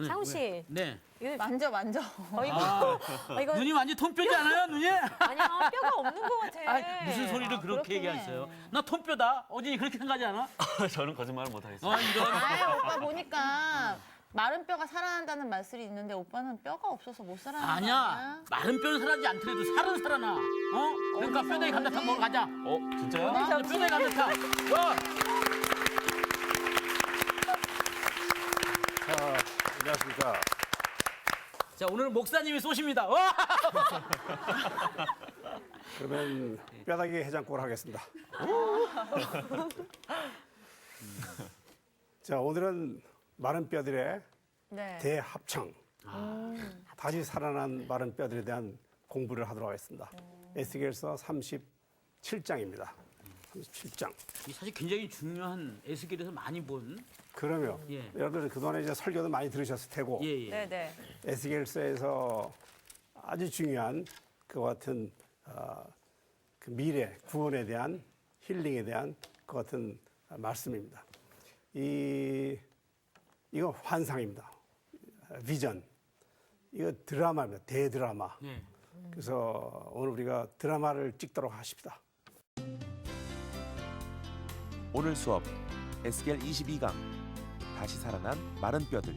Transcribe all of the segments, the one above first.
상우 씨. 네. 이거 만져. 이거 눈이 완전 톰뼈지 않아요, 눈이? 아니야 뼈가 없는 것 같아. 아, 무슨 소리를 그렇게 그렇긴 얘기하세요? 해. 나 톰뼈다. 어진이 그렇게 생각하지 않아? 저는 거짓말을 못 하겠습니다. 이런. 아, 오빠 보니까 마른 뼈가 살아난다는 말씀이 있는데 오빠는 뼈가 없어서 못 살아나는 거 아니야. 아니야? 마른 뼈는 살아나지 않더라도 살은 살아나. 그러니까 뼈다귀 감자탕 먹으러 가자. 진짜요? 뼈다귀 감자탕. 안녕하십니까. 자, 오늘 목사님이 쏘십니다. 그러면 뼈다귀 해장국을 하겠습니다. 자, 오늘은 마른 뼈들의 네. 대합창, 다시 살아난 마른 뼈들에 대한 공부를 하도록 하겠습니다. 에스겔서 37장입니다. 37장. 이 사실 굉장히 중요한 에스겔에서 많이 본. 그러면 예. 여러분들 그동안에 이제 설교도 많이 들으셨을 테고 예. 네. 에스겔서에서 아주 중요한 그와 같은 그 미래 구원에 대한 힐링에 대한 그 같은 말씀입니다. 이거 환상입니다. 비전. 이거 드라마입니다. 대드라마. 네. 그래서 오늘 우리가 드라마를 찍도록 하십시다. 오늘 수업 에스겔 22강 다시 살아난 마른 뼈들.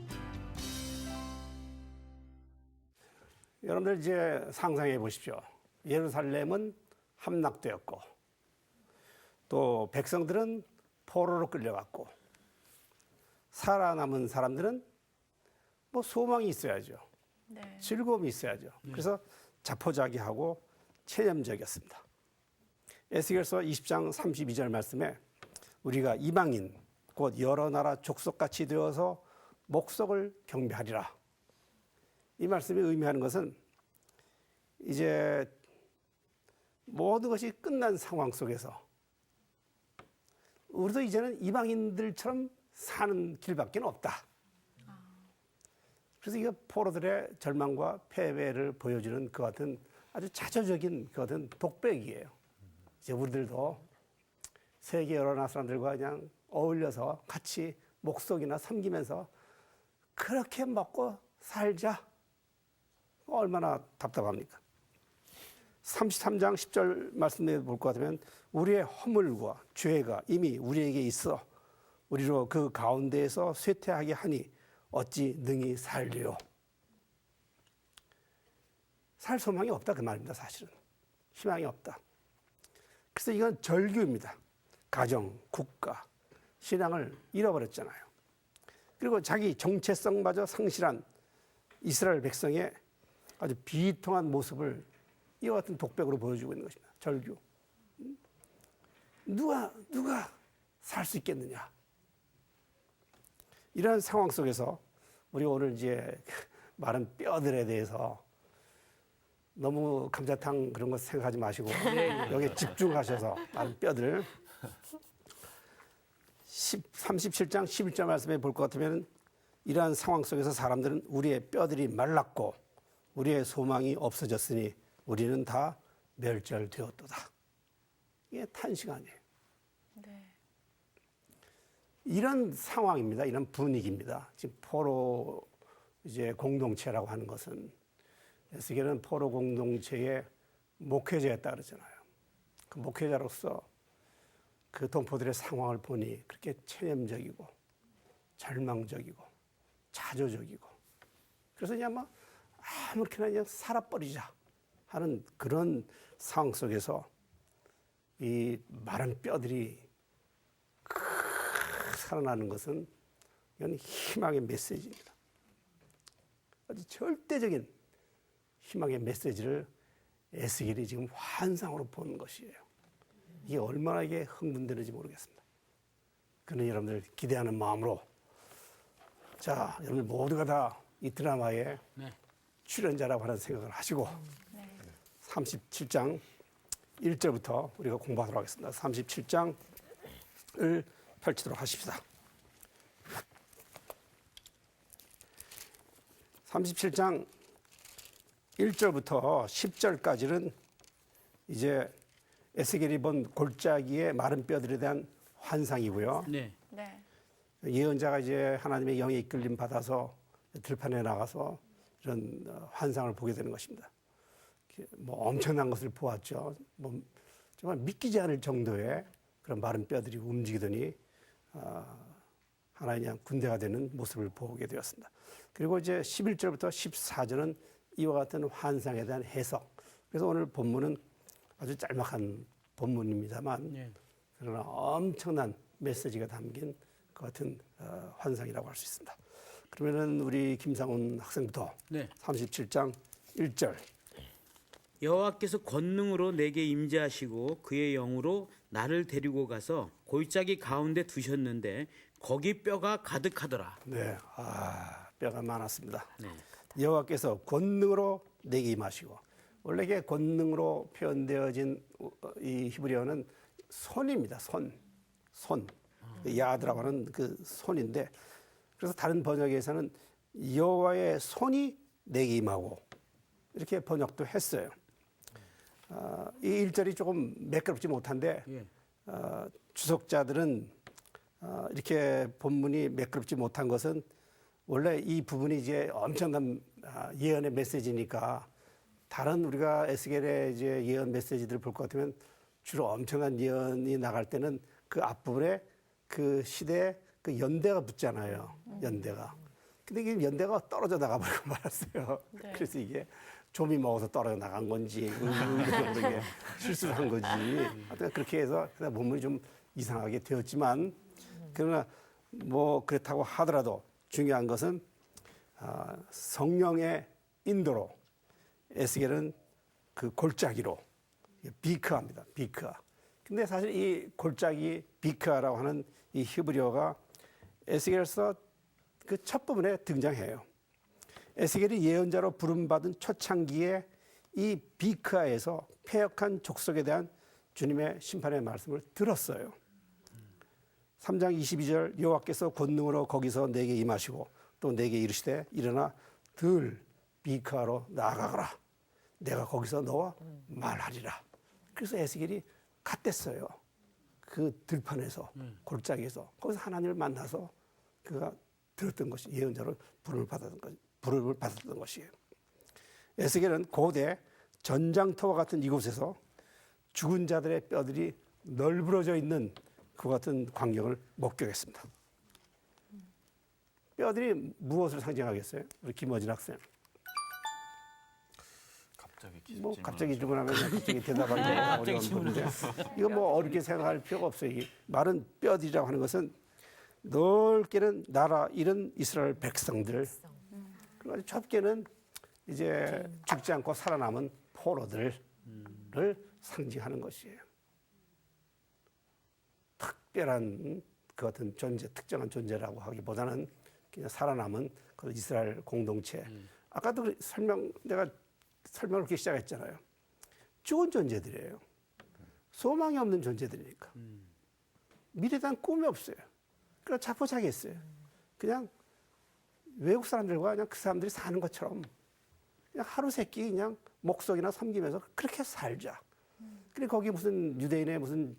여러분들 이제 상상해 보십시오. 예루살렘은 함락되었고 또 백성들은 포로로 끌려갔고 살아남은 사람들은 뭐 소망이 있어야죠. 네. 즐거움이 있어야죠. 그래서 자포자기하고 체념적이었습니다. 에스겔서 20장 32절 말씀에 우리가 이방인 곧 여러 나라 족속같이 되어서 목석을 경배하리라. 이 말씀이 의미하는 것은 이제 모든 것이 끝난 상황 속에서 우리도 이제는 이방인들처럼 사는 길밖에 없다. 그래서 이거 포로들의 절망과 패배를 보여주는 그 같은 아주 자조적인 그 같은 독백이에요. 이제 우리들도 세계 여러 나라 사람들과 그냥 어울려서 같이 목석이나 섬기면서 그렇게 먹고 살자. 얼마나 답답합니까? 33장 10절 말씀에 볼 것 같으면 우리의 허물과 죄가 이미 우리에게 있어 우리로 그 가운데에서 쇠퇴하게 하니 어찌 능히 살리요. 살 소망이 없다 그 말입니다. 사실은 희망이 없다. 그래서 이건 절규입니다. 가정, 국가, 신앙을 잃어버렸잖아요. 그리고 자기 정체성마저 상실한 이스라엘 백성의 아주 비통한 모습을 이와 같은 독백으로 보여주고 있는 것입니다. 절규. 누가 살 수 있겠느냐. 이러한 상황 속에서 우리가 오늘 이제 마른 뼈들에 대해서 너무 감자탕 그런 거 생각하지 마시고 여기에 집중하셔서 마른 뼈들 37장 11절 말씀에 볼 것 같으면 이러한 상황 속에서 사람들은 우리의 뼈들이 말랐고 우리의 소망이 없어졌으니 우리는 다 멸절되었도다. 이게 탄식 아니에요. 네. 이런 상황입니다. 이런 분위기입니다. 지금 포로 이제 공동체라고 하는 것은 에스겔은 포로 공동체의 목회자였다 그러잖아요. 그 목회자로서 그 동포들의 상황을 보니 그렇게 체념적이고 절망적이고 자조적이고 그래서 그냥 막 아무렇게나 그냥 살아버리자 하는 그런 상황 속에서 이 마른 뼈들이 살아나는 것은 이건 희망의 메시지입니다. 아주 절대적인 희망의 메시지를 에스겔이 지금 환상으로 보는 것이에요. 이게 얼마나 이게 흥분되는지 모르겠습니다. 그는 여러분들 기대하는 마음으로 자, 여러분들 모두가 다 이 드라마의 출연자라고 하는 생각을 하시고 37장 1절부터 우리가 공부하도록 하겠습니다. 37장을 펼치도록 하십시다. 37장 1절부터 10절까지는 이제 에스겔이 본 골짜기의 마른 뼈들에 대한 환상이고요. 네. 네. 예언자가 이제 하나님의 영에 이끌림 받아서 들판에 나가서 이런 환상을 보게 되는 것입니다. 뭐 엄청난 것을 보았죠. 뭐 정말 믿기지 않을 정도의 그런 마른 뼈들이 움직이더니 하나의 그냥 군대가 되는 모습을 보게 되었습니다. 그리고 이제 11절부터 14절은 이와 같은 환상에 대한 해석. 그래서 오늘 본문은 아주 짤막한 본문입니다만 예. 그러나 엄청난 메시지가 담긴 그 같은 환상이라고 할 수 있습니다. 그러면은 우리 김상훈 학생부터 네. 37장 1절. 여호와께서 권능으로 내게 임재하시고 그의 영으로 나를 데리고 가서 골짜기 가운데 두셨는데 거기 뼈가 가득하더라. 네, 뼈가 많았습니다. 네. 여호와께서 권능으로 내게 임하시고 원래 이게 권능으로 표현되어진 이 히브리어는 손입니다. 손. 야드라고 하는 그 손인데 그래서 다른 번역에서는 여호와의 손이 내게 임하고 이렇게 번역도 했어요. 이 1절이 조금 매끄럽지 못한데 예. 주석자들은 이렇게 본문이 매끄럽지 못한 것은 원래 이 부분이 이제 엄청난 예언의 메시지니까 다른 우리가 에스겔의 이제 예언 메시지들을 볼 것 같으면 주로 엄청난 예언이 나갈 때는 그 앞부분에 그 시대에 그 연대가 붙잖아요. 연대가. 근데 이게 연대가 떨어져 나가버리고 말았어요. 네. 그래서 이게 좀이 먹어서 떨어져 나간 건지, 그게 실수를 한 건지. 하여튼 그렇게 해서 본문이 좀 이상하게 되었지만, 그러나 뭐 그렇다고 하더라도 중요한 것은 성령의 인도로 에스겔은 그 골짜기로 비크아입니다. 비크아. 근데 사실 이 골짜기 비크아라고 하는 이 히브리어가 에스겔에서 그 첫 부분에 등장해요. 에스겔이 예언자로 부름받은 초창기에 이 비크아에서 패역한 족속에 대한 주님의 심판의 말씀을 들었어요. 3장 22절 여호와께서 권능으로 거기서 내게 임하시고 또 내게 이르시되 일어나 들 비크아로 나아가거라. 내가 거기서 너와 말하리라. 그래서 에스겔이 갔댔어요. 그 들판에서 골짜기에서 거기서 하나님을 만나서 그가 들었던 것이 예언자로 부름을 받았던 것이에요. 에스겔은 고대 전장터와 같은 이곳에서 죽은 자들의 뼈들이 널브러져 있는 그 같은 광경을 목격했습니다. 뼈들이 무엇을 상징하겠어요? 우리 김어진 학생. 뭐 갑자기 주고 나면 갑자기 대답하기 어려운 건데 이거 뭐 어렵게 생각할 필요가 없어요. 이 마른 뼈들이라고 하는 것은 넓게는 나라 잃은 이스라엘 백성들, 그리고 좁게는 이제 죽지 않고 살아남은 포로들을 상징하는 것이에요. 특별한 그 같은 존재, 특정한 존재라고 하기보다는 그냥 살아남은 그 이스라엘 공동체. 아까도 내가 설명을 그렇게 시작했잖아요. 죽은 존재들이에요. 소망이 없는 존재들이니까. 미래에 대한 꿈이 없어요. 그러니까 자포자기했어요. 그냥 외국 사람들과 그냥 그 사람들이 사는 것처럼 그냥 하루 세끼 그냥 목석이나 섬기면서 그렇게 살자. 그리고 거기 무슨 유대인의 무슨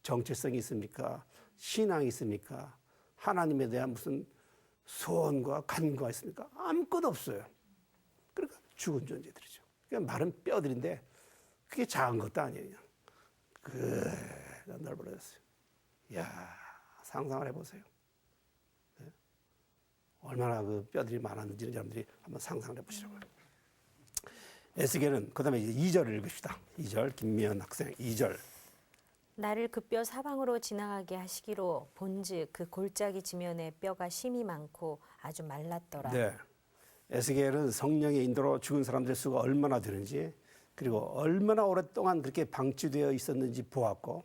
정체성이 있습니까? 신앙이 있습니까? 하나님에 대한 무슨 소원과 간구가 있습니까? 아무것도 없어요. 그러니까 죽은 존재들이죠. 그냥 마른 뼈들인데 그게 작은 것도 아니에요. 넓어졌어요. 이야, 상상을 해보세요. 네? 얼마나 그 뼈들이 많았는지는 여러분들이 한번 상상을 해보시라고요. 에스겔은 그 다음에 이제 2절을 읽읍시다. 2절, 김미연 학생 2절. 나를 그 뼈 사방으로 지나가게 하시기로 본즉 그 골짜기 지면에 뼈가 심이 많고 아주 말랐더라. 네. 에스겔은 성령의 인도로 죽은 사람들의 수가 얼마나 되는지 그리고 얼마나 오랫동안 그렇게 방치되어 있었는지 보았고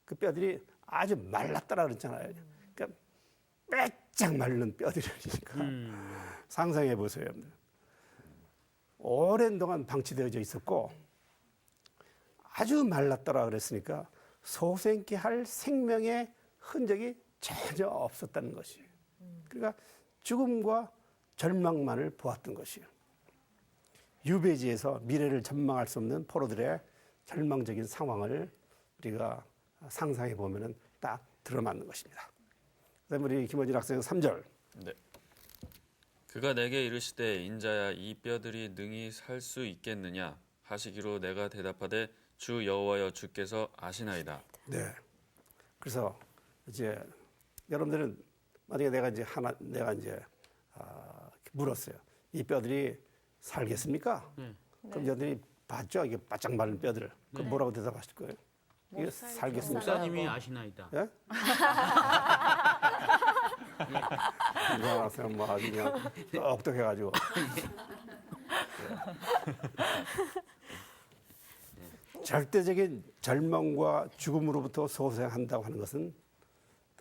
그 뼈들이 아주 말랐더라 그랬잖아요. 그러니까 빼짝 마른 뼈들이니까 상상해 보세요. 오랜 동안 방치되어져 있었고 아주 말랐더라 그랬으니까 소생케 할 생명의 흔적이 전혀 없었다는 것이에요. 그러니까 죽음과 절망만을 보았던 것이에요. 유배지에서 미래를 전망할 수 없는 포로들의 절망적인 상황을 우리가 상상해 보면은 딱 들어맞는 것입니다. 그다음에 우리 김원진 학생 3절. 네. 그가 내게 이르시되 인자야 이 뼈들이 능히 살 수 있겠느냐 하시기로 내가 대답하되 주 여호와여 주께서 아시나이다. 네. 그래서 이제 여러분들은 만약에 내가 이제 물었어요. 이 뼈들이 살겠습니까? 그럼 여러분들이 봤죠? 이게 바짝 마른 뼈들을. 그럼 뭐라고 대답하실 거예요? 이게 살겠습니까? 목사님이 아시나이다. 예? 알았어요. 뭐 아주 그냥 똑똑해가지고. 절대적인 절망과 죽음으로부터 소생한다고 하는 것은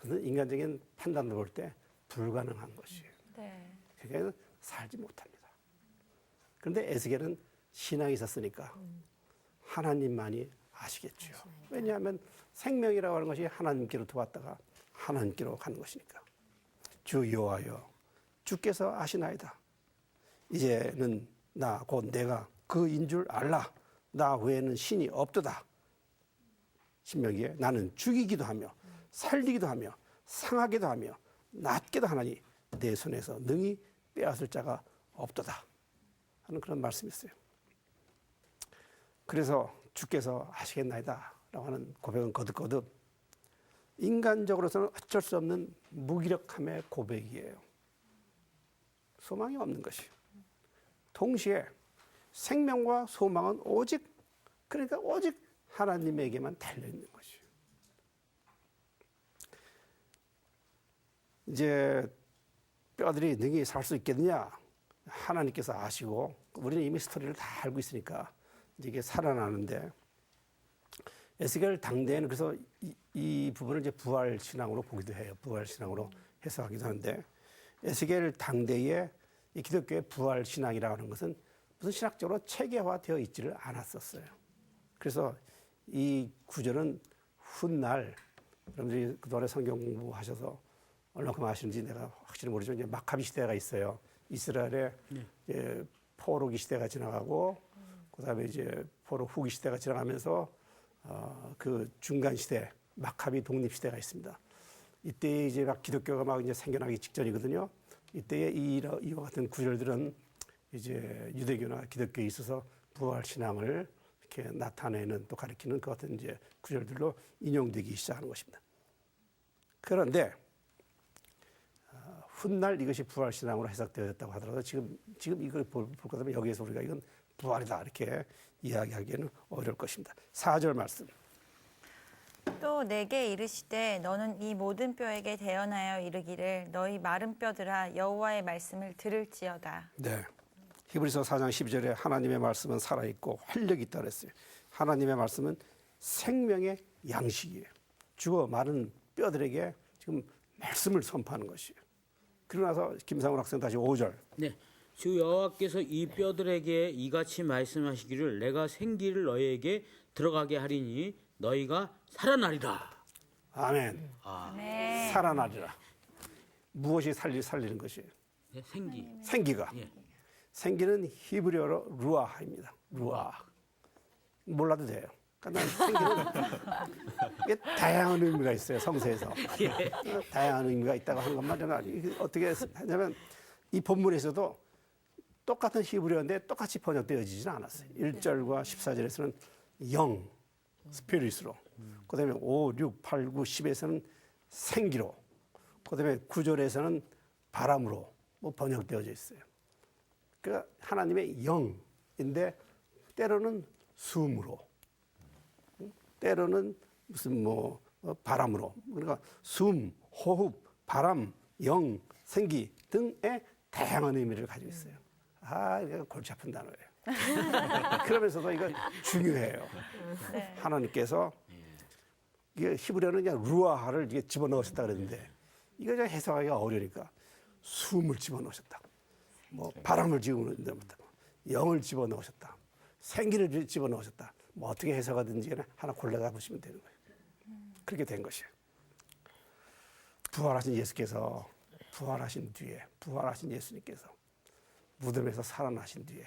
인간적인 판단으로 볼 때 불가능한 것이에요. 네. 그러니까 살지 못합니다. 그런데 에스겔은 신앙이 있었으니까 하나님만이 아시겠죠. 왜냐하면 생명이라고 하는 것이 하나님께로부터 왔다가 하나님께로 가는 것이니까. 주 여호와여 주께서 아시나이다. 이제는 나 곧 내가 그인 줄 알라. 나 외에는 신이 없도다. 신명기에 나는 죽이기도 하며 살리기도 하며 상하기도 하며 낫게도 하나니 내 손에서 능히 빼앗을 자가 없도다 하는 그런 말씀이 있어요. 그래서 주께서 아시겠나이다 라고 하는 고백은 거듭거듭 인간적으로서는 어쩔 수 없는 무기력함의 고백이에요. 소망이 없는 것이에요. 동시에 생명과 소망은 오직 하나님에게만 달려있는 것이에요. 이제 뼈들이 능히 살 수 있겠느냐? 하나님께서 아시고 우리는 이미 스토리를 다 알고 있으니까 이게 살아나는데 에스겔 당대에는 그래서 이 부분을 이제 부활 신앙으로 보기도 해요. 부활 신앙으로 해석하기도 하는데 에스겔 당대에 이 기독교의 부활 신앙이라고 하는 것은 무슨 신학적으로 체계화되어 있지를 않았었어요. 그래서 이 구절은 훗날 여러분들이 그동안에 성경 공부하셔서 얼마큼 아시는지 내가 확실히 모르지만 이제 마카비 시대가 있어요. 이스라엘의 이제 포로기 시대가 지나가고 그다음에 이제 포로 후기 시대가 지나가면서 그 중간 시대 마카비 독립 시대가 있습니다. 이때 이제 막 기독교가 막 이제 생겨나기 직전이거든요. 이때에 이와 같은 구절들은 이제 유대교나 기독교에 있어서 부활 신앙을 이렇게 나타내는 또 가리키는 그 같은 이제 구절들로 인용되기 시작하는 것입니다. 그런데 훗날 이것이 부활 신앙으로 해석되었다고 하더라도 지금 이걸 볼 것 같으면 여기에서 우리가 이건 부활이다 이렇게 이야기하기에는 어려울 것입니다. 4절 말씀. 또 내게 이르시되 너는 이 모든 뼈에게 대언하여 이르기를 너희 마른 뼈들아 여호와의 말씀을 들을지어다. 네. 히브리서 4장 12절에 하나님의 말씀은 살아있고 활력이 있다 그랬어요. 하나님의 말씀은 생명의 양식이에요. 죽어 마른 뼈들에게 지금 말씀을 선포하는 것이에요. 그러고 나서 김상훈 학생 다시 5절. 네. 주 여호와께서 이 뼈들에게 이같이 말씀하시기를 내가 생기를 너희에게 들어가게 하리니 너희가 살아나리라. 아멘. 네. 살아나리라. 무엇이 살리는 것이에요? 네, 생기. 생기가. 예. 생기는 히브리어로 루아입니다. 루아. 몰라도 돼요. 그러니까 생기는 이게 다양한 의미가 있어요. 성서에서. 다양한 의미가 있다고 하는 것만 저는 어떻게 하냐면 이 본문에서도 똑같은 히브리어인데 똑같이 번역되어지지는 않았어요. 1절과 14절에서는 영, 스피릿으로. 그다음에 5, 6, 8, 9, 10에서는 생기로. 그다음에 9절에서는 바람으로 번역되어져 있어요. 그러니까 하나님의 영인데 때로는 숨으로, 때로는 무슨 바람으로. 그러니까 숨, 호흡, 바람, 영, 생기 등의 다양한 의미를 가지고 있어요. 이거 골치 아픈 단어예요. 그러면서도 이거 중요해요. 네. 하나님께서 이게 히브리어는 그냥 루아하를 이게 집어넣으셨다 그랬는데 이거 그냥 해석하기가 어려우니까 숨을 집어넣으셨다. 바람을 집어넣었다. 영을 집어넣으셨다. 생기를 집어넣으셨다. 어떻게 해석하든지 하나 골라가 보시면 되는 거예요. 그렇게 된 것이에요. 부활하신 예수께서 부활하신 뒤에 부활하신 예수님께서 무덤에서 살아나신 뒤에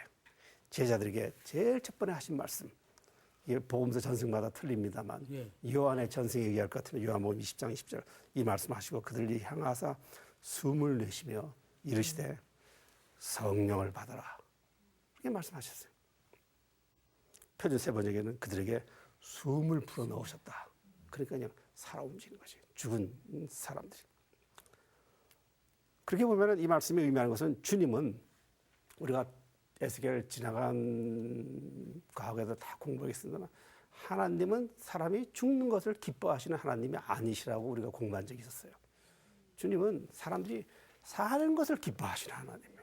제자들에게 제일 첫 번에 하신 말씀, 이게 복음서 전승마다 틀립니다만 요한의 전승에 얘기할 것 같으면 요한복음 20장 20절 이 말씀하시고 그들을 향하사 숨을 내쉬며 이르시되 성령을 받아라. 이렇게 말씀하셨어요. 표준 세 번역에는 그들에게 숨을 불어 넣으셨다. 그러니까 그냥 살아 움직이는 것이 죽은 사람들이. 그렇게 보면 이 말씀이 의미하는 것은 주님은 우리가 에스겔 지나간 과거에도 다 공부하겠습니다만 하나님은 사람이 죽는 것을 기뻐하시는 하나님이 아니시라고 우리가 공부한 적이 있었어요. 주님은 사람들이 사는 것을 기뻐하시는 하나님이에요.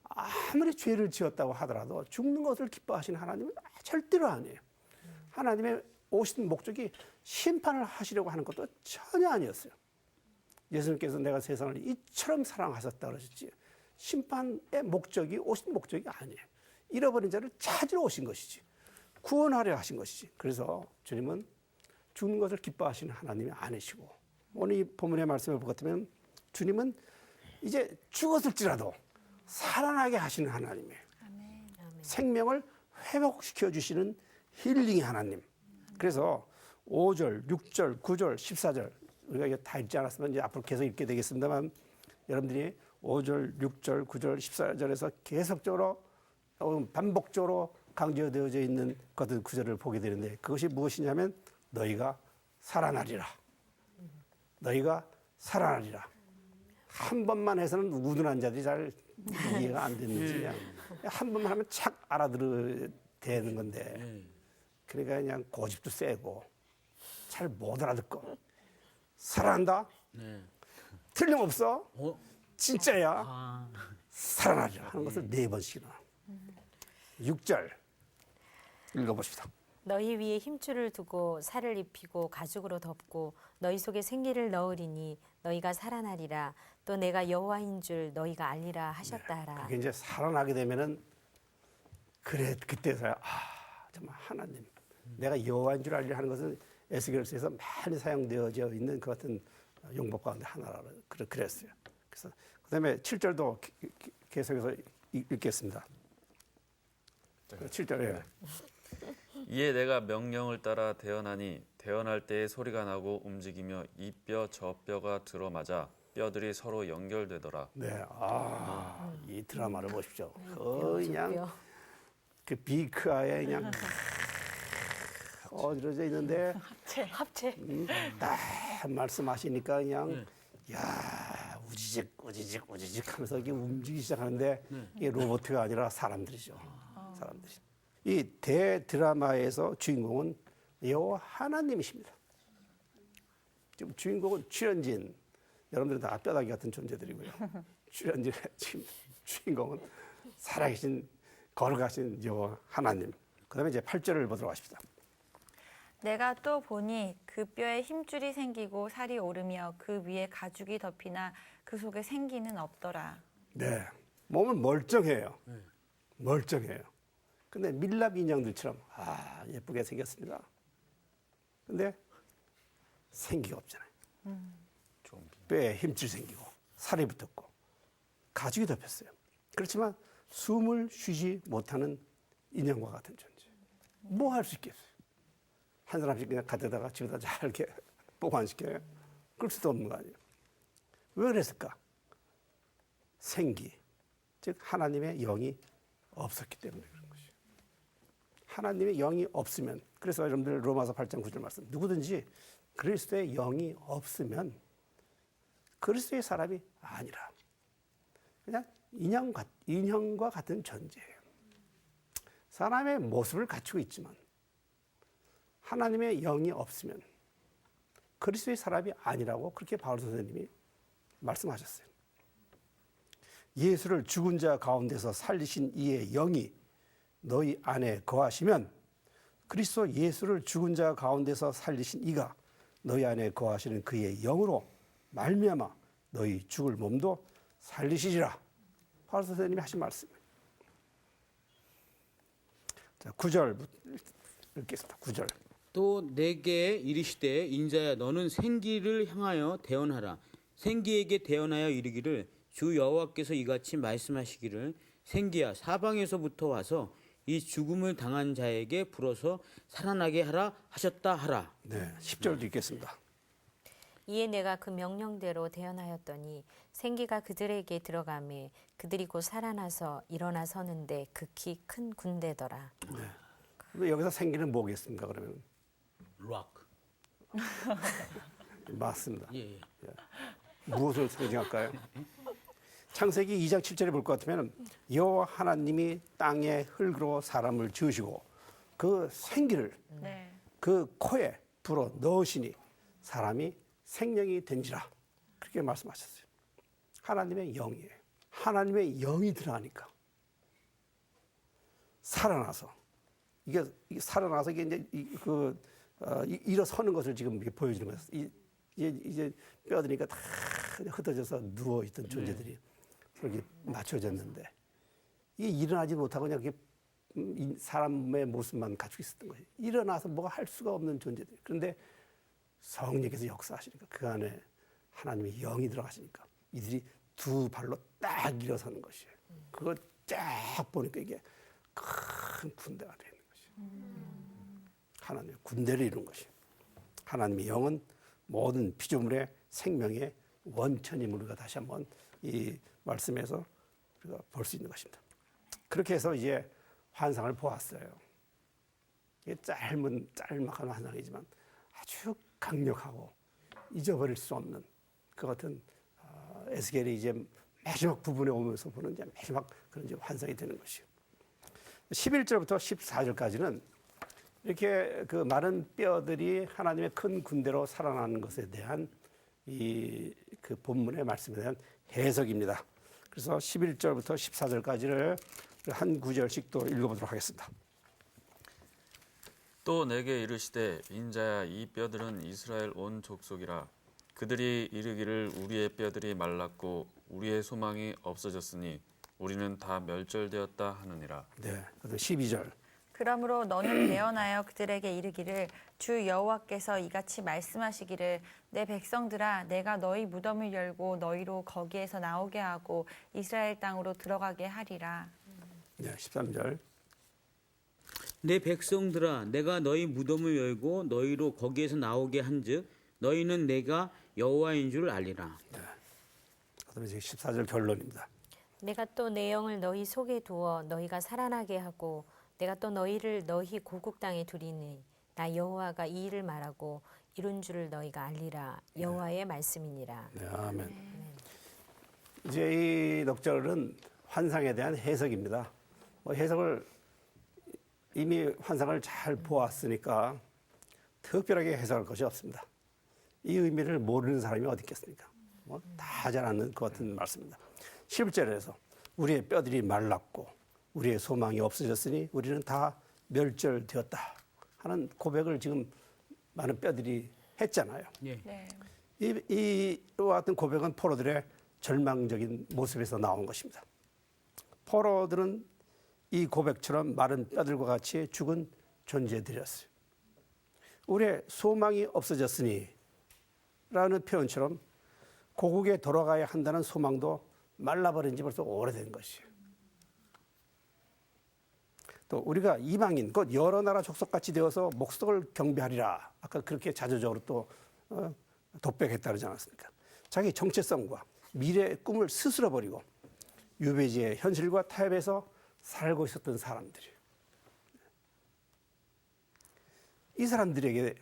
아무리 죄를 지었다고 하더라도 죽는 것을 기뻐하시는 하나님은 절대로 아니에요. 하나님의 오신 목적이 심판을 하시려고 하는 것도 전혀 아니었어요. 예수님께서 내가 세상을 이처럼 사랑하셨다 그러셨지 심판의 목적이 오신 목적이 아니에요. 잃어버린 자를 찾으러 오신 것이지. 구원하려 하신 것이지. 그래서 주님은 죽는 것을 기뻐하시는 하나님이 아니시고 오늘 이 본문의 말씀을 볼 것 같으면 주님은 이제 죽었을지라도 살아나게 하시는 하나님이에요. 생명을 회복시켜 주시는 힐링의 하나님. 그래서 5절, 6절, 9절, 14절 우리가 이게 다 읽지 않았으면 이제 앞으로 계속 읽게 되겠습니다만 여러분들이 5절, 6절, 9절, 14절에서 계속적으로 반복적으로 강조되어져 있는 것들 구절을 보게 되는데 그것이 무엇이냐면 너희가 살아나리라. 너희가 살아나리라. 한 번만 해서는 우둔한 자들이 잘 이해가 안 되는지 그냥 한 번만 하면 착 알아들어야 되는 건데 그러니까 그냥 고집도 세고 잘 못 알아듣고 살아난다? 틀림없어? 진짜야? 살아나리라 하는 것을 4번씩이나 6절 읽어보십시다. 너희 위에 힘줄을 두고 살을 입히고 가죽으로 덮고 너희 속에 생기를 넣으리니 너희가 살아나리라. 또 내가 여호와인 줄 너희가 알리라 하셨다 하라. 그게 이제 살아나게 되면은 그래 그때서야 정말 하나님 내가 여호와인 줄 알리라 하는 것은 에스겔서에서 많이 사용되어져 있는 그 같은 용법 가운데 하나라 그랬어요. 그래서 그다음에 7절도 계속해서 읽겠습니다. 7절에 이에 내가 명령을 따라 대언하니 대언할 때에 소리가 나고 움직이며 이 뼈 저 뼈가 들어맞아 뼈들이 서로 연결되더라. 네, 이 드라마를 보십시오. 거의 그냥 그 비크아에 그냥 어지러져 있는데 합체. 딱 말씀하시니까 그냥 야 우지직 하면서 이게 움직이기 시작하는데 이게 로봇가 아니라 사람들이죠. 사람들이. 이 대드라마에서 주인공은 여호와 하나님이십니다. 지금 주인공은 출연진 여러분들은 다 뼈다귀 같은 존재들이고요. 출연진의 지금 주인공은 살아계신 걸어가신 여호와 하나님. 그다음에 이제 8절을 보도록 하십시다. 내가 또 보니 그 뼈에 힘줄이 생기고 살이 오르며 그 위에 가죽이 덮이나 그 속에 생기는 없더라. 네, 몸은 멀쩡해요. 멀쩡해요. 근데 밀랍 인형들처럼 예쁘게 생겼습니다. 근데 생기가 없잖아요. 뼈에 힘줄 생기고 살이 붙었고 가죽이 덮였어요. 그렇지만 숨을 쉬지 못하는 인형과 같은 존재. 뭐 할 수 있겠어요? 한 사람씩 그냥 가져다가 집에다 잘 이렇게 보관시켜요. 그럴 수도 없는 거 아니에요. 왜 그랬을까? 생기, 즉 하나님의 영이 없었기 때문에 그런 것이에요. 하나님의 영이 없으면 그래서 여러분들 로마서 8장 9절 말씀 누구든지 그리스도의 영이 없으면 그리스도의 사람이 아니라 그냥 인형과 같은 존재예요. 사람의 모습을 갖추고 있지만 하나님의 영이 없으면 그리스도의 사람이 아니라고 그렇게 바울 선생님이 말씀하셨어요. 예수를 죽은 자 가운데서 살리신 이의 영이 너희 안에 거하시면 그리스도 예수를 죽은 자 가운데서 살리신 이가 너희 안에 거하시는 그의 영으로 말미암아 너희 죽을 몸도 살리시리라. 바울 선생님이 하신 말씀이에요. 자, 9절 읽겠습니다. 9절. 또 내게 이르시되 인자야 너는 생기를 향하여 대언하라. 생기에게 대언하여 이르기를 주 여호와께서 이같이 말씀하시기를 생기야 사방에서부터 와서 이 죽음을 당한 자에게 불어서 살아나게 하라 하셨다 하라. 네, 10절도 읽겠습니다. 이에 내가 그 명령대로 대언하였더니 생기가 그들에게 들어가매 그들이 곧 살아나서 일어나 서는데 극히 큰 군대더라. 근데 여기서 생기는 뭐겠습니까? 그러면 락. 맞습니다. 예. 무엇을 상징할까요? 창세기 2장 7절에 볼 것 같으면 여호와 하나님이 땅에 흙으로 사람을 지으시고 그 생기를 네. 그 코에 불어 넣으시니 사람이 생명이 된지라 그렇게 말씀하셨어요. 하나님의 영이에요. 하나님의 영이 들어가니까 살아나서 이게 살아나서 이게 이제 일어서는 것을 지금 이렇게 보여주는 거예요. 이제 뼈들이니까 다 흩어져서 누워 있던 존재들이 그렇게 맞춰졌는데 이게 일어나지 못하고 그냥 이렇게 사람의 모습만 갖추고 있었던 거예요. 일어나서 뭐가 할 수가 없는 존재들. 그런데 성령께서 역사하시니까 그 안에 하나님의 영이 들어가시니까 이들이 두 발로 딱 일어서는 것이에요. 그걸 쫙 보니까 이게 큰 군대가 되는 것이에요. 하나님의 군대를 이룬 것이에요. 하나님의 영은 모든 피조물의 생명의 원천임을 우리가 다시 한번 이 말씀에서 우리가 볼 수 있는 것입니다. 그렇게 해서 이제 환상을 보았어요. 이게 짤막한 환상이지만 아주 강력하고 잊어버릴 수 없는 그 같은 에스겔이 이제 마지막 부분에 오면서 보는 이제 마지막 그런 이제 환상이 되는 것이에요. 11절부터 14절까지는 이렇게 그 마른 뼈들이 하나님의 큰 군대로 살아나는 것에 대한 그 본문의 말씀에 대한 해석입니다. 그래서 11절부터 14절까지를 한 구절씩 또 읽어보도록 하겠습니다. 또 내게 이르시되 인자야 이 뼈들은 이스라엘 온 족속이라 그들이 이르기를 우리의 뼈들이 말랐고 우리의 소망이 없어졌으니 우리는 다 멸절되었다 하느니라. 네, 12절. 그러므로 너는 대언하여 그들에게 이르기를 주 여호와께서 이같이 말씀하시기를 내 백성들아 내가 너희 무덤을 열고 너희로 거기에서 나오게 하고 이스라엘 땅으로 들어가게 하리라. 네, 13절. 내 백성들아 내가 너희 무덤을 열고 너희로 거기에서 나오게 한즉 너희는 내가 여호와인 줄 알리라. 그다음에 이제 14절 결론입니다. 내가 또 내 영을 너희 속에 두어 너희가 살아나게 하고 내가 또 너희를 너희 고국 땅에 두리니 나 여호와가 이 일을 말하고 이룬 줄을 너희가 알리라. 여호와의 말씀이니라. 네, 아멘. 이제 이 넉절은 환상에 대한 해석입니다. 해석을 이미 환상을 잘 보았으니까 특별하게 해석할 것이 없습니다. 이 의미를 모르는 사람이 어디 있겠습니까? 다 잘 아는 것 같은 말씀입니다. 11절에서 우리의 뼈들이 말랐고 우리의 소망이 없어졌으니 우리는 다 멸절되었다 하는 고백을 지금 많은 뼈들이 했잖아요. 네. 이와 같은 고백은 포로들의 절망적인 모습에서 나온 것입니다. 포로들은 이 고백처럼 마른 뼈들과 같이 죽은 존재들이었어요. 우리의 소망이 없어졌으니 라는 표현처럼 고국에 돌아가야 한다는 소망도 말라버린 지 벌써 오래된 것이에요. 또 우리가 이방인, 곧 여러 나라 족속같이 되어서 목석을 경배하리라. 아까 그렇게 자조적으로 또 독백했다 그러지 않았습니까? 자기 정체성과 미래의 꿈을 스스로 버리고 유배지의 현실과 타협해서 살고 있었던 사람들이에요. 이 사람들에게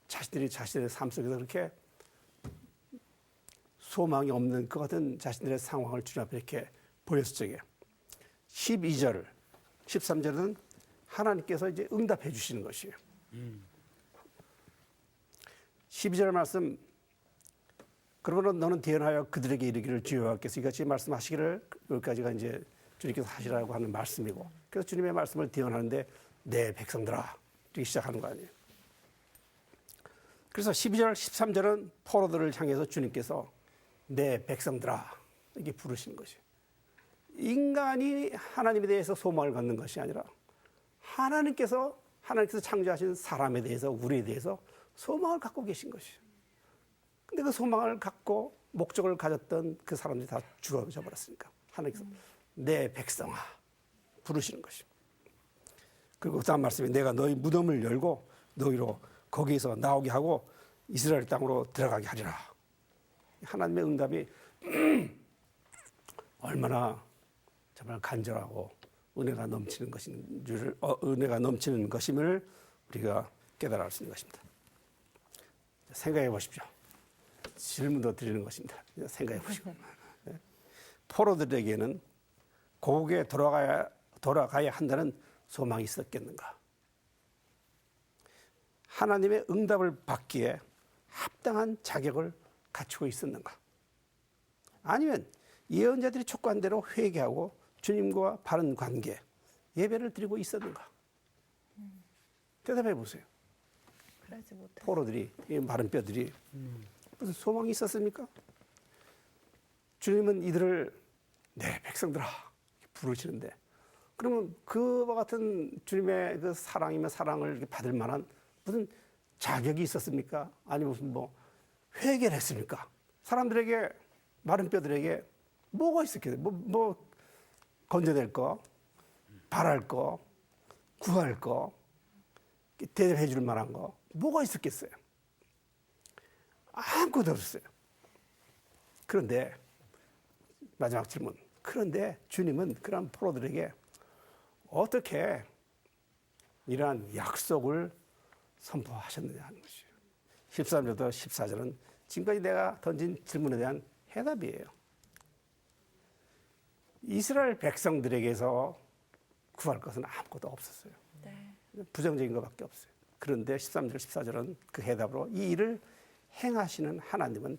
자신들이 자신의 삶 속에서 그렇게 소망이 없는 그 같은 자신들의 상황을 주님 앞에 이렇게 보였을 적에 12절, 13절은 하나님께서 이제 응답해 주시는 것이에요. 12절 말씀, 그러므로 너는 대언하여 그들에게 이르기를 주 여호와께서 이같이 말씀하시기를, 여기까지가 이제 주님께서 하시라고 하는 말씀이고, 그래서 주님의 말씀을 대언하는데 내 백성들아 이렇게 시작하는 거 아니에요. 그래서 12절, 13절은 포로들을 향해서 주님께서 내 백성들아 이렇게 부르시는 것이에요. 인간이 하나님에 대해서 소망을 갖는 것이 아니라 하나님께서 창조하신 사람에 대해서, 우리에 대해서 소망을 갖고 계신 것이에요. 근데 그 소망을 갖고 목적을 가졌던 그 사람들이 다 죽어져 버렸으니까 하나님께서 내 백성아 부르시는 것입니다. 그리고 그 다음 말씀에 내가 너희 무덤을 열고 너희로 거기에서 나오게 하고 이스라엘 땅으로 들어가게 하리라. 하나님의 응답이 얼마나 정말 간절하고 은혜가 넘치는 은혜가 넘치는 것임을 우리가 깨달을 수 있는 것입니다. 생각해 보십시오. 질문도 드리는 것입니다. 생각해 보시고. 포로들에게는 고국에 돌아가야 한다는 소망이 있었겠는가? 하나님의 응답을 받기에 합당한 자격을 갖추고 있었는가? 아니면 예언자들이 촉구한 대로 회개하고 주님과 바른 관계, 예배를 드리고 있었는가? 대답해 보세요. 그러지 못해. 포로들이, 이 마른 뼈들이 무슨 소망이 있었습니까? 주님은 이들을 내 백성들아 이렇게 부르시는데, 그러면 그와 같은 주님의 그 사랑이면 사랑을 이렇게 받을 만한 무슨 자격이 있었습니까? 아니면 무슨 뭐 회개를 했습니까? 사람들에게, 마른 뼈들에게 뭐가 있었겠어요? 뭐 건져낼 거, 바랄 거, 구할 거, 대접해 줄 만한 거 뭐가 있었겠어요? 아무것도 없었어요. 그런데 마지막 질문. 그런데 주님은 그런 포로들에게 어떻게 이러한 약속을 선포하셨느냐 하는 것이에요. 13절부터 14절은 지금까지 내가 던진 질문에 대한 해답이에요. 이스라엘 백성들에게서 구할 것은 아무것도 없었어요. 네. 부정적인 것밖에 없어요. 그런데 13절, 14절은 그 해답으로 이 일을 행하시는 하나님은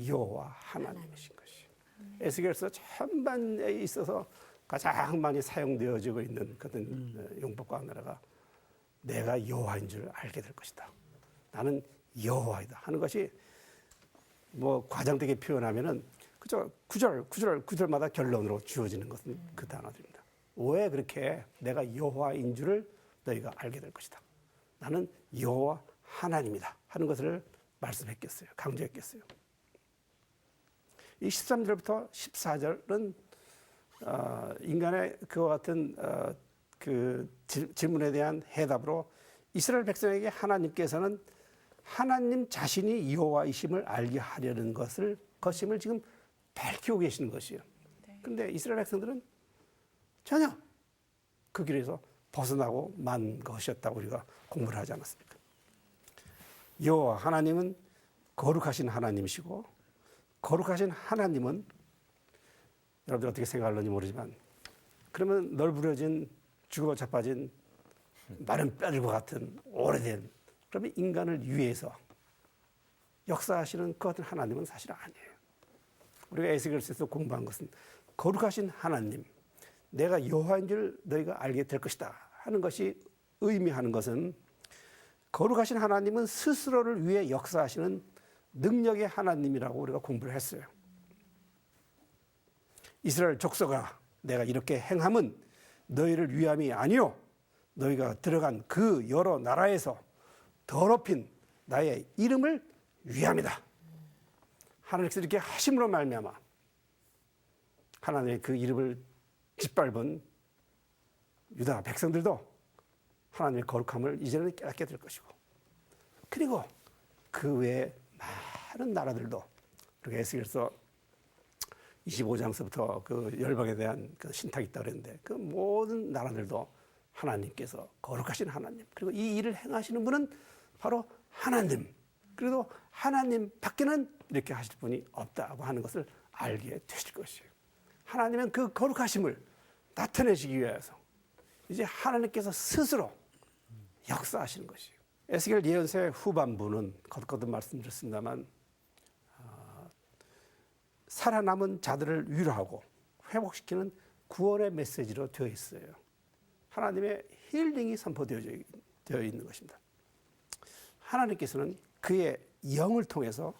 여호와 하나님이신 것이에요. 에스겔서 전반에 있어서 가장 많이 사용되어지고 있는 그런 용법과 하나가 내가 여호와인 줄 알게 될 것이다. 나는 여호와이다 하는 것이 뭐 과장되게 표현하면은 그저 구절마다 결론으로 주어지는 것은 그 단어들입니다. 왜 그렇게 내가 여호와인 줄을 너희가 알게 될 것이다. 나는 여호와 하나님이다 하는 것을 말씀했겠어요. 강조했겠어요. 이 13절부터 14절은 인간의 그와 같은 그 질문에 대한 해답으로 이스라엘 백성에게 하나님께서는 하나님 자신이 여호와이심을 알게 하려는 것임을 지금 밝히고 계시는 것이에요. 그런데 이스라엘 백성들은 전혀 그 길에서 벗어나고 만 것이었다고 우리가 공부를 하지 않았습니까? 여호와 하나님은 거룩하신 하나님이시고, 거룩하신 하나님은 여러분들 어떻게 생각하는지 모르지만, 그러면 널브러진 죽어 자빠진 마른 뼈들과 같은 오래된, 그러면 인간을 위해서 역사하시는 그 같은 하나님은 사실 아니에요. 우리가 에스겔서에서 공부한 것은 거룩하신 하나님, 내가 여호와인 줄 너희가 알게 될 것이다 하는 것이 의미하는 것은, 거룩하신 하나님은 스스로를 위해 역사하시는 능력의 하나님이라고 우리가 공부를 했어요. 이스라엘 족속아, 내가 이렇게 행함은 너희를 위함이 아니요 너희가 들어간 그 여러 나라에서 더럽힌 나의 이름을 위함이다. 하나님께서 이렇게 하심으로 말미암아 하나님의 그 이름을 짓밟은 유다 백성들도 하나님의 거룩함을 이제는 깨닫게 될 것이고, 그리고 그 외에 많은 나라들도, 우리가 에스겔서 25장서부터 그 열방에 대한 그 신탁이 있다고 그랬는데, 그 모든 나라들도 하나님께서 거룩하신 하나님, 그리고 이 일을 행하시는 분은 바로 하나님, 그리고 하나님 밖에는 이렇게 하실 분이 없다고 하는 것을 알게 되실 것이에요. 하나님은 그 거룩하심을 나타내시기 위해서 이제 하나님께서 스스로 역사하시는 것이에요. 에스겔 예언서의 후반부는 거듭 말씀드렸습니다만, 살아남은 자들을 위로하고 회복시키는 구원의 메시지로 되어 있어요. 하나님의 힐링이 선포되어 있는 것입니다. 하나님께서는 그의 영을 통해서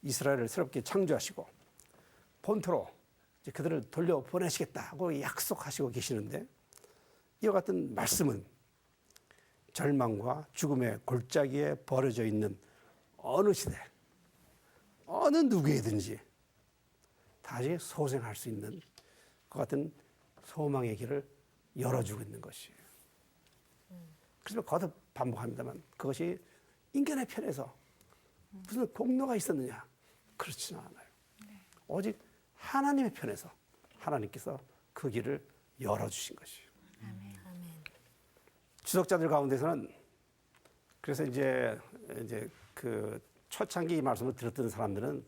이스라엘을 새롭게 창조하시고 본토로 이제 그들을 돌려보내시겠다고 약속하시고 계시는데, 이와 같은 말씀은 절망과 죽음의 골짜기에 버려져 있는 어느 시대, 어느 누구에든지 다시 소생할 수 있는 그 같은 소망의 길을 열어주고 있는 것이에요. 그래서 거듭 반복합니다만, 그것이 인간의 편에서 무슨 공로가 있었느냐? 그렇지는 않아요. 오직 하나님의 편에서 하나님께서 그 길을 열어주신 것이에요. 주석자들 가운데서는 그래서 이제 그 초창기 이 말씀을 들었던 사람들은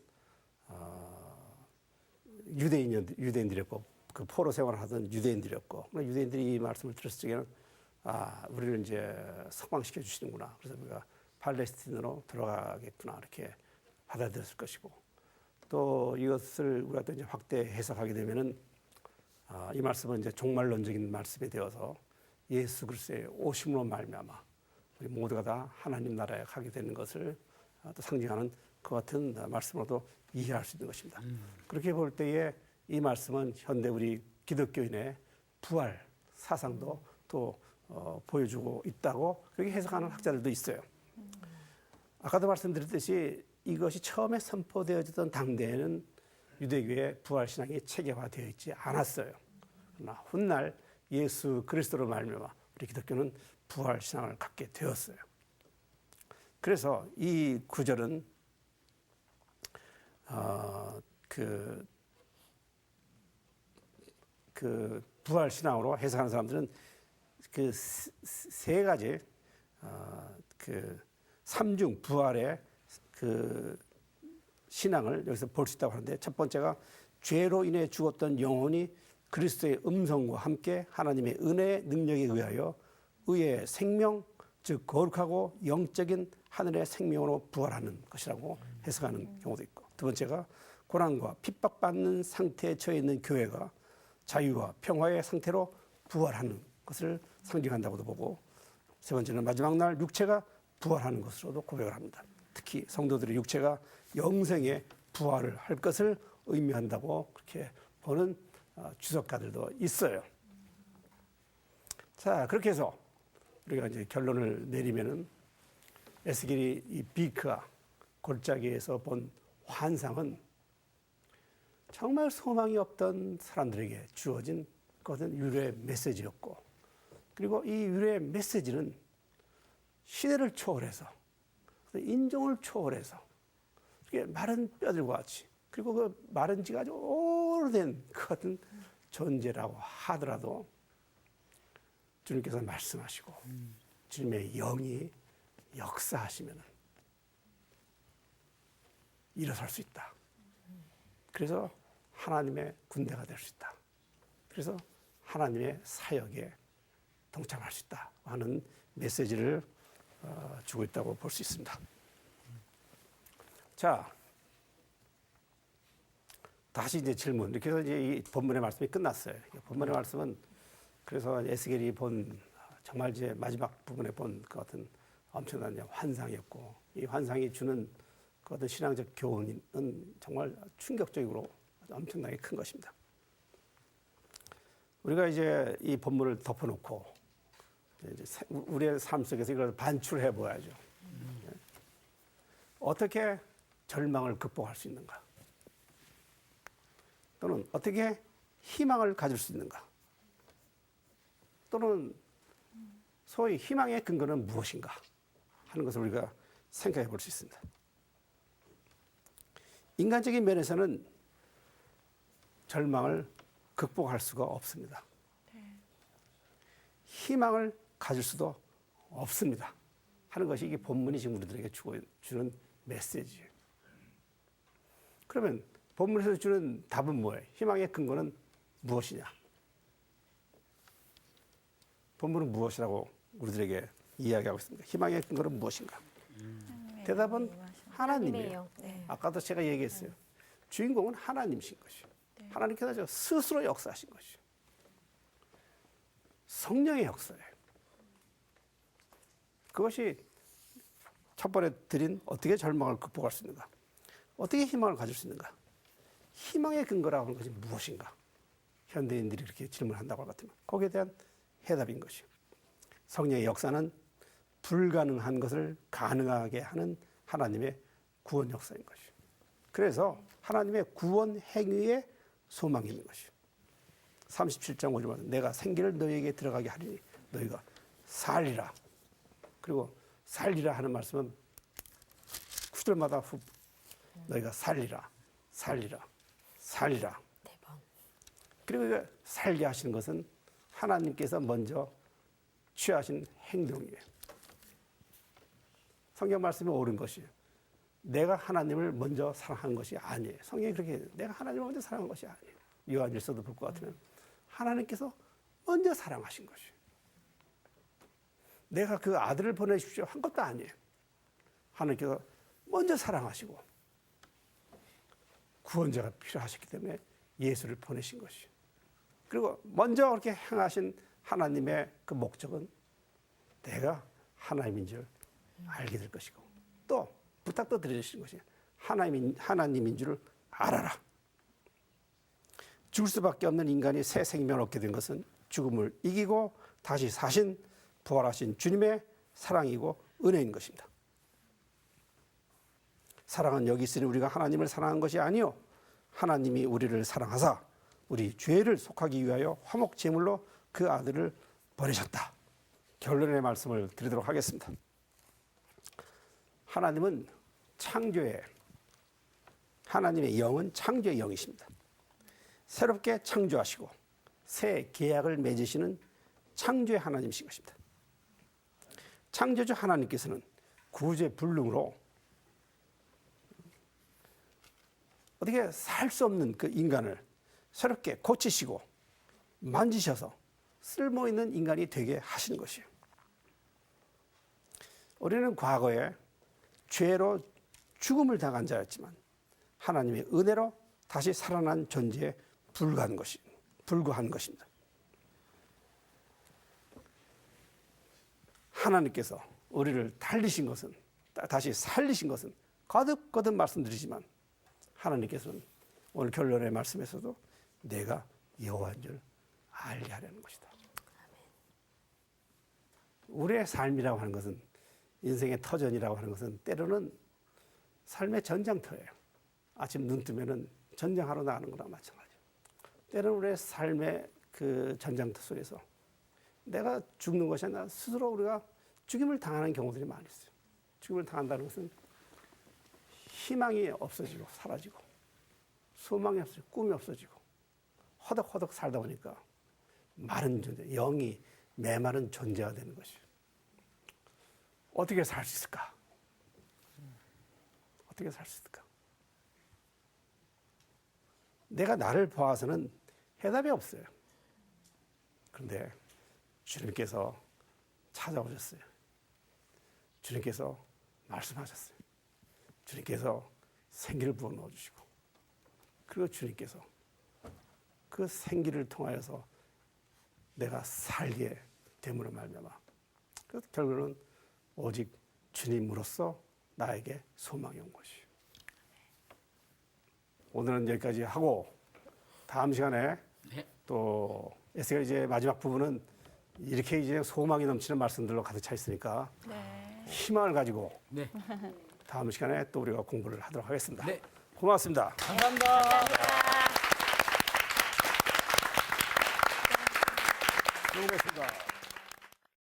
유대인들이었고 그 포로 생활을 하던 유대인들이었고 유대인들이 이 말씀을 들었을 적에는 우리를 이제 석방시켜 주시는구나. 그래서 우리가 팔레스틴으로 들어가겠구나 이렇게 받아들였을 것이고 또 이것을 우리가 또 이제 확대 해석하게 되면은 이 말씀은 이제 종말론적인 말씀이 되어서 예수 그리스도의 오심으로 말미암아 우리 모두가 다 하나님 나라에 가게 되는 것을 또 상징하는 그 같은 말씀으로도 이해할 수 있는 것입니다. 그렇게 볼 때에 이 말씀은 현대 우리 기독교인의 부활 사상도 또 보여주고 있다고 그렇게 해석하는 학자들도 있어요. 아까도 말씀드렸듯이 이것이 처음에 선포되어졌던 당대에는 유대교의 부활 신앙이 체계화되어 있지 않았어요. 그러나 훗날 예수 그리스도로 말미암아 우리 기독교는 부활 신앙을 갖게 되었어요. 그래서 이 구절은 그 부활 신앙으로 해석하는 사람들은 그 세 가지 그 삼중 부활의 그 신앙을 여기서 볼 수 있다고 하는데 첫 번째가 죄로 인해 죽었던 영혼이 그리스도의 음성과 함께 하나님의 은혜의 능력에 의하여 의의 생명, 즉 거룩하고 영적인 하늘의 생명으로 부활하는 것이라고 해석하는 경우도 있고 두 번째가 고난과 핍박받는 상태에 처해 있는 교회가 자유와 평화의 상태로 부활하는 것을 상징한다고도 보고 세 번째는 마지막 날 육체가 부활하는 것으로도 고백을 합니다. 특히 성도들의 육체가 영생의 부활을 할 것을 의미한다고 그렇게 보는 주석가들도 있어요. 자, 그렇게 해서 우리가 이제 결론을 내리면은 에스겔이 이 비크와 골짜기에서 본 환상은 정말 소망이 없던 사람들에게 주어진 것은 유래의 메시지였고 그리고 이 유래의 메시지는 시대를 초월해서 인종을 초월해서 마른 뼈들과 같이 그리고 그 마른 지가 아주 오래된 그 같은 존재라고 하더라도 주님께서 말씀하시고 주님의 영이 역사하시면 일어설 수 있다. 그래서 하나님의 군대가 될 수 있다. 그래서 하나님의 사역에 동참할 수 있다 하는 메시지를 주고 있다고 볼 수 있습니다. 자, 다시 이제 질문. 이렇게 해서 이제 이 본문의 말씀이 끝났어요. 본문의 말씀은 그래서 에스겔이 본 정말 이제 마지막 부분에 본 그 같은 엄청난 환상이었고 이 환상이 주는 그 어떤 신앙적 교훈은 정말 충격적으로 엄청나게 큰 것입니다. 우리가 이제 이 본문을 덮어놓고 이제 우리의 삶 속에서 이걸 반출해 보야죠. 어떻게 절망을 극복할 수 있는가? 또는 어떻게 희망을 가질 수 있는가? 또는 소위 희망의 근거는 무엇인가 하는 것을 우리가 생각해 볼 수 있습니다. 인간적인 면에서는 절망을 극복할 수가 없습니다. 희망을 가질 수도 없습니다. 하는 것이 이게 본문이 지금 우리들에게 주는 메시지예요. 그러면 본문에서 주는 답은 뭐예요? 희망의 근거는 무엇이냐? 본문은 무엇이라고 우리들에게 이야기하고 있습니다. 희망의 근거는 무엇인가? 대답은 하나님이에요. 네. 아까도 제가 얘기했어요. 주인공은 하나님이신 것이요. 하나님께서 스스로 역사하신 것이요. 성령의 역사예요. 그것이 첫 번에 드린 어떻게 절망을 극복할 수 있는가? 어떻게 희망을 가질 수 있는가? 희망의 근거라고 하는 것이 무엇인가? 현대인들이 이렇게 질문한다고 할 것 같으면 거기에 대한 해답인 것이요. 성령의 역사는 불가능한 것을 가능하게 하는 하나님의 구원 역사인 것이요. 그래서 하나님의 구원 행위에 소망이 있는 것이요. 37장 5절에 내가 생기를 너희에게 들어가게 하리니 너희가 살리라. 그리고 살리라 하는 말씀은 구절마다 너희가 살리라, 살리라, 살리라. 4번. 그리고 이거 살게 하시는 것은 하나님께서 먼저 취하신 행동이에요. 성경 말씀이 옳은 것이에요. 내가 하나님을 먼저 사랑한 것이 아니에요. 성경이 그렇게 해요. 내가 하나님을 먼저 사랑한 것이 아니에요. 요한일서도 볼 것 같으면 하나님께서 먼저 사랑하신 것이에요. 내가 그 아들을 보내십시오 한 것도 아니에요. 하나님께서 먼저 사랑하시고 구원자가 필요하셨기 때문에 예수를 보내신 것이에요. 그리고 먼저 그렇게 행하신 하나님의 그 목적은 내가 하나님인 줄 알게 될 것이고 또 부탁도 드리신 것이 하나님인 줄을 알아라. 죽을 수밖에 없는 인간이 새 생명을 얻게 된 것은 죽음을 이기고 다시 사신 부활하신 주님의 사랑이고 은혜인 것입니다. 사랑은 여기 있으니 우리가 하나님을 사랑한 것이 아니요 하나님이 우리를 사랑하사 우리 죄를 속하기 위하여 화목 제물로 그 아들을 보내셨다. 결론의 말씀을 드리도록 하겠습니다. 하나님은 창조의 하나님의 영은 창조의 영이십니다. 새롭게 창조하시고 새 계약을 맺으시는 창조의 하나님이신 것입니다. 창조주 하나님께서는 구제불능으로 어떻게 살 수 없는 그 인간을 새롭게 고치시고 만지셔서 쓸모있는 인간이 되게 하시는 것이에요. 우리는 과거에 죄로 죽음을 당한 자였지만 하나님의 은혜로 다시 살아난 존재에 불과한 것입니다. 하나님께서 우리를 달리신 것은 다시 살리신 것은 거듭거듭 말씀드리지만 하나님께서는 오늘 결론의 말씀에서도 내가 여호와인 줄 알게 하려는 것이다. 우리의 삶이라고 하는 것은 인생의 터전이라고 하는 것은 때로는 삶의 전장터예요. 아침 눈 뜨면은 전장하러 나가는 거나 마찬가지예요. 때로는 우리의 삶의 그 전장터 속에서 내가 죽는 것이 아니라 스스로 우리가 죽임을 당하는 경우들이 많이 있어요. 죽임을 당한다는 것은 희망이 없어지고 사라지고 소망이 없어지고 꿈이 없어지고 허덕허덕 살다 보니까 마른 존재, 영이 메마른 존재가 되는 것이에요. 어떻게 살 수 있을까? 어떻게 살 수 있을까? 내가 나를 보아서는 해답이 없어요. 그런데 주님께서 찾아오셨어요. 주님께서 말씀하셨어요. 주님께서 생기를 부어 넣어주시고 그리고 주님께서 그 생기를 통하여서 내가 살게 됨으로 말미암아 그래서 결국은 오직 주님으로서 나에게 소망이 온 것이에요. 오늘은 여기까지 하고 다음 시간에 또 에스겔 이제 마지막 부분은 이렇게 이제 소망이 넘치는 말씀들로 가득 차 있으니까 희망을 가지고 다음 시간에 또 우리가 공부를 하도록 하겠습니다. 고맙습니다. 감사합니다. 수고하셨습니다.